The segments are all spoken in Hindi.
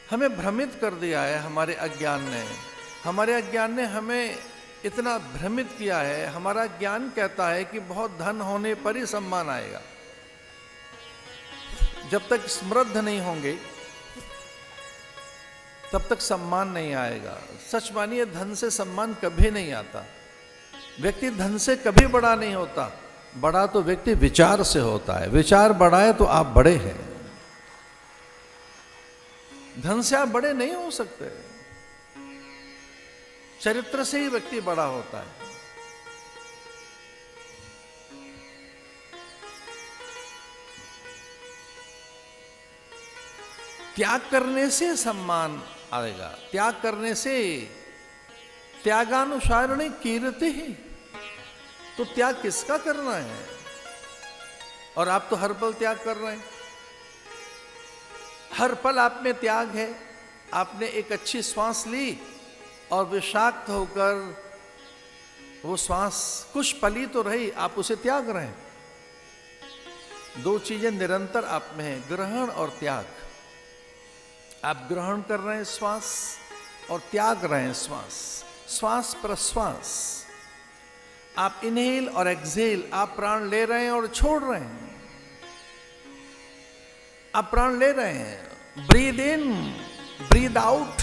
हमें भ्रमित कर दिया है हमारे अज्ञान ने। हमारे अज्ञान ने हमें इतना भ्रमित किया है। हमारा ज्ञान कहता है कि बहुत धन होने पर ही सम्मान आएगा। जब तक समृद्ध नहीं होंगे तब तक सम्मान नहीं आएगा। सच मानिए, धन से सम्मान कभी नहीं आता। व्यक्ति धन से कभी बड़ा नहीं होता। बड़ा तो व्यक्ति विचार से होता है। विचार बड़ा है तो आप बड़े हैं। धन से आप बड़े नहीं हो सकते। चरित्र से ही व्यक्ति बड़ा होता है। त्याग करने से सम्मान आएगा। त्याग करने से त्यागानुसारणी कीर्ति ही। तो त्याग किसका करना है? और आप तो हर पल त्याग कर रहे हैं। हर पल आप में त्याग है। आपने एक अच्छी श्वास ली और विषाक्त होकर वो श्वास कुछ पली तो रही, आप उसे त्याग रहे हैं। दो चीजें निरंतर आप में हैं, ग्रहण और त्याग। आप ग्रहण कर रहे हैं श्वास और त्याग रहे हैं श्वास। श्वास प्रश्वास, आप इनहेल और एक्सहेल, आप प्राण ले रहे हैं और छोड़ रहे हैं। आप प्राण ले रहे हैं, ब्रीद इन ब्रीद आउट।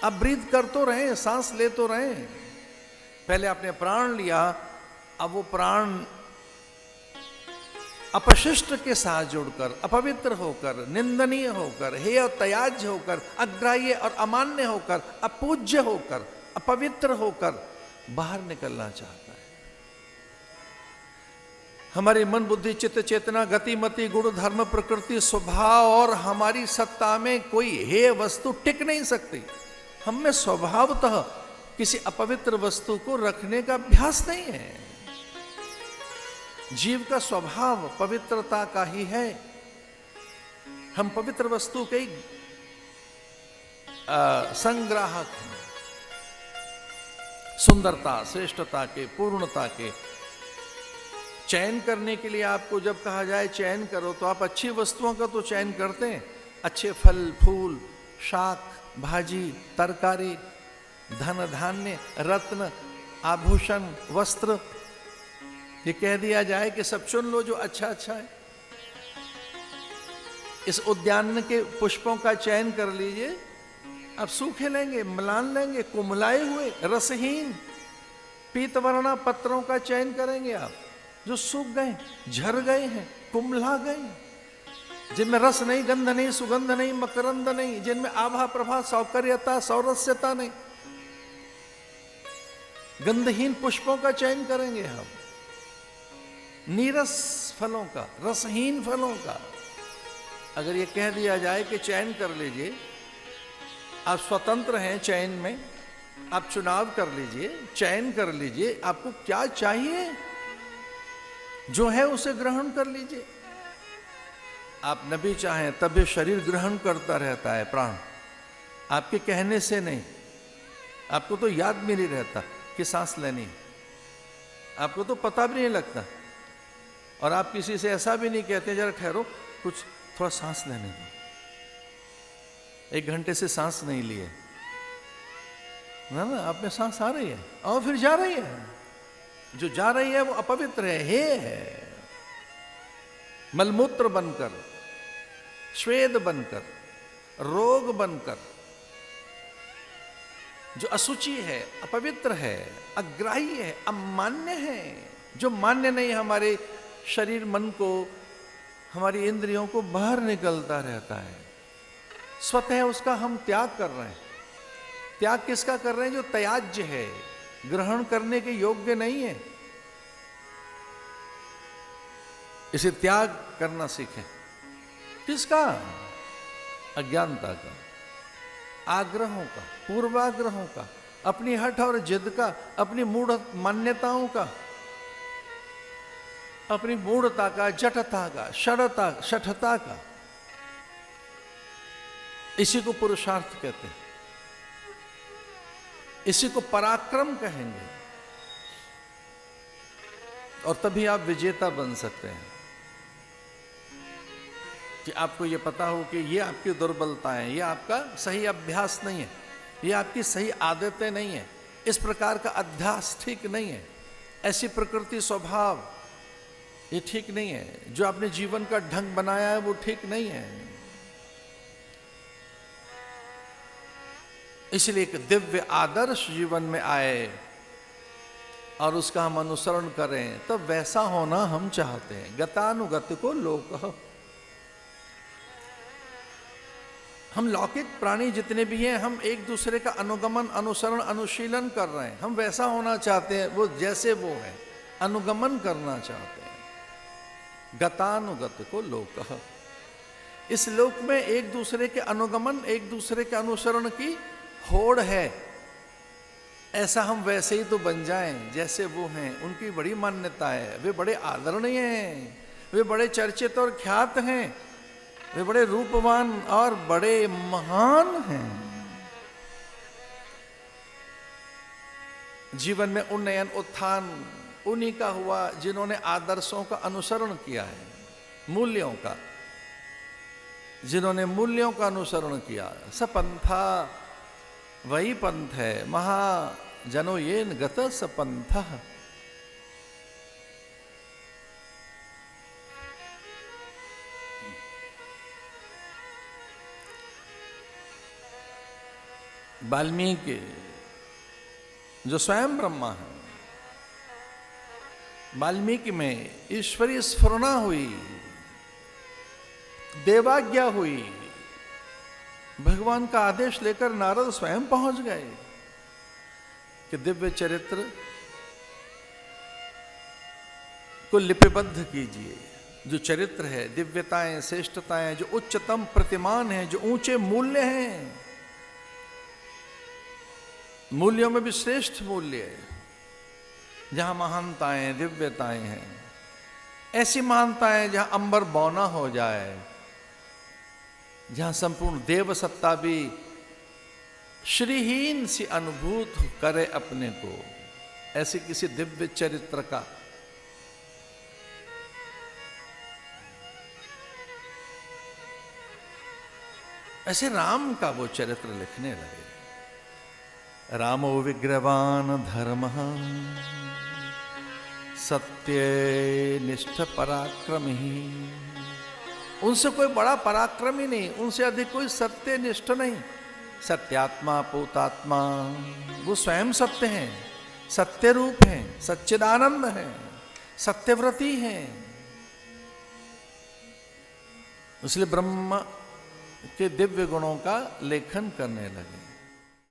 आप ब्रीद कर तो रहे, सांस ले तो रहे। पहले आपने प्राण लिया, अब वो प्राण अपशिष्ट के साथ जुड़कर, अपवित्र होकर, निंदनीय होकर, हेय और त्याज्य होकर, अग्राह्य और अमान्य होकर, अपूज्य होकर, अपवित्र होकर बाहर निकलना चाहता है। हमारी मन, बुद्धि, चित्त, चेतना, गति, मति, गुण, धर्म, प्रकृति, स्वभाव और हमारी सत्ता में कोई हेय वस्तु टिक नहीं सकती। हम में स्वभावतः किसी अपवित्र वस्तु को रखने का अभ्यास नहीं है। जीव का स्वभाव पवित्रता का ही है। हम पवित्र वस्तु के संग्राहक हैं। सुंदरता, श्रेष्ठता के, पूर्णता के चयन करने के लिए आपको जब कहा जाए चयन करो, तो आप अच्छी वस्तुओं का तो चयन करते हैं। अच्छे फल, फूल, शाक, भाजी, तरकारी, धन धान्य, रत्न, आभूषण, वस्त्र, ये कह दिया जाए कि सब चुन लो जो अच्छा अच्छा है। इस उद्यान के पुष्पों का चयन कर लीजिए। आप सूखे लेंगे, म्लान लेंगे, कुम्हलाए हुए, रसहीन, पीतवर्णा पत्रों का चयन करेंगे आप, जो सूख गए, झर गए हैं, कुम्हला गए, जिनमें रस नहीं, गंध नहीं, सुगंध नहीं, मकरंद नहीं, जिनमें आभा प्रभा, सौकर्यता, सौरस्यता नहीं। गंधहीन पुष्पों का चयन करेंगे हम, नीरस फलों का, रसहीन फलों का। अगर ये कह दिया जाए कि चयन कर लीजिए, आप स्वतंत्र हैं चयन में, आप चुनाव कर लीजिए, चयन कर लीजिए, आपको क्या चाहिए, जो है उसे ग्रहण कर लीजिए। आप न भी चाहें तब भी शरीर ग्रहण करता रहता है, प्राण, आपके कहने से नहीं। आपको तो याद भी नहीं रहता कि सांस लेनी, आपको तो पता भी नहीं लगता। और आप किसी से ऐसा भी नहीं कहते जरा ठहरो, कुछ थोड़ा सांस लेने दो। 1 घंटे से सांस नहीं लिए ना, आप में सांस आ रही है और फिर जा रही है। जो जा रही है वो अपवित्र है, हे मलमूत्र बनकर, श्वेद बनकर, रोग बनकर, जो अशुचि है, अपवित्र है, अग्राह्य है, अमान्य है, जो मान्य नहीं हमारे शरीर, मन को, हमारी इंद्रियों को बाहर निकलता रहता है। स्वतः उसका हम त्याग कर रहे हैं। त्याग किसका कर रहे हैं? जो त्याज्य है, ग्रहण करने के योग्य नहीं है। इसे त्याग करना सीखें। किसका? अज्ञानता का, आग्रहों का, पूर्वाग्रहों का, अपनी हठ और जिद का, अपनी मूढ़ मान्यताओं का, अपनी मूढ़ता का, जटता का, शठता का। इसी को पुरुषार्थ कहते हैं, इसी को पराक्रम कहेंगे। और तभी आप विजेता बन सकते हैं। कि आपको ये पता हो कि ये आपकी दुर्बलताएं, ये आपका सही अभ्यास नहीं है, ये आपकी सही आदतें नहीं है, इस प्रकार का अध्यास ठीक नहीं है, ऐसी प्रकृति स्वभाव ये ठीक नहीं है, जो आपने जीवन का ढंग बनाया है वो ठीक नहीं है। इसलिए एक दिव्य आदर्श जीवन में आए और उसका हम अनुसरण करें, तब वैसा होना हम चाहते हैं। गतानुगत को लोक, हम लौकिक प्राणी जितने भी हैं, हम एक दूसरे का अनुगमन, अनुसरण, अनुशीलन कर रहे हैं। हम वैसा होना चाहते हैं, वो जैसे वो है अनुगमन करना चाहते हैं। गतानुगत को लोक, इस लोक में एक दूसरे के अनुगमन, एक दूसरे के अनुसरण की होड़ है। ऐसा हम वैसे ही तो बन जाएं जैसे वो हैं। उनकी बड़ी मान्यता है, वे बड़े आदरणीय हैं, वे बड़े चर्चित और ख्यात हैं, वे बड़े रूपवान और बड़े महान हैं। जीवन में उन्नयन, उत्थान उन्हीं का हुआ जिन्होंने आदर्शों का अनुसरण किया है, मूल्यों का, जिन्होंने मूल्यों का अनुसरण किया। सपंथा, वही पंथ है। महाजनो येन गत सपंथ। वाल्मीकि जो स्वयं ब्रह्मा है, वाल्मीकि में ईश्वरीय स्फुरना हुई, देवाज्ञा हुई, भगवान का आदेश लेकर नारद स्वयं पहुंच गए कि दिव्य चरित्र को लिपिबद्ध कीजिए। जो चरित्र है, दिव्यताएं, श्रेष्ठताएं, जो उच्चतम प्रतिमान है, जो ऊंचे मूल्य हैं, मूल्यों में भी श्रेष्ठ मूल्य है, जहां महानताएं, दिव्यताएं हैं, ऐसी महानताएं जहां अंबर बौना हो जाए, जहां संपूर्ण देव सत्ता भी श्रीहीन सी अनुभूत करे अपने को, ऐसे किसी दिव्य चरित्र का ऐसे राम का वो चरित्र लिखने लगे। रामो विग्रहवान धर्म सत्य निष्ठ पराक्रमी। उनसे कोई बड़ा पराक्रमी नहीं, उनसे अधिक कोई सत्यनिष्ठ नहीं। सत्यात्मा पूतात्मा, वो स्वयं सत्य हैं, सत्य रूप हैं, सच्चिदानंद हैं, सत्यव्रती हैं। इसलिए ब्रह्म के दिव्य गुणों का लेखन करने लगे।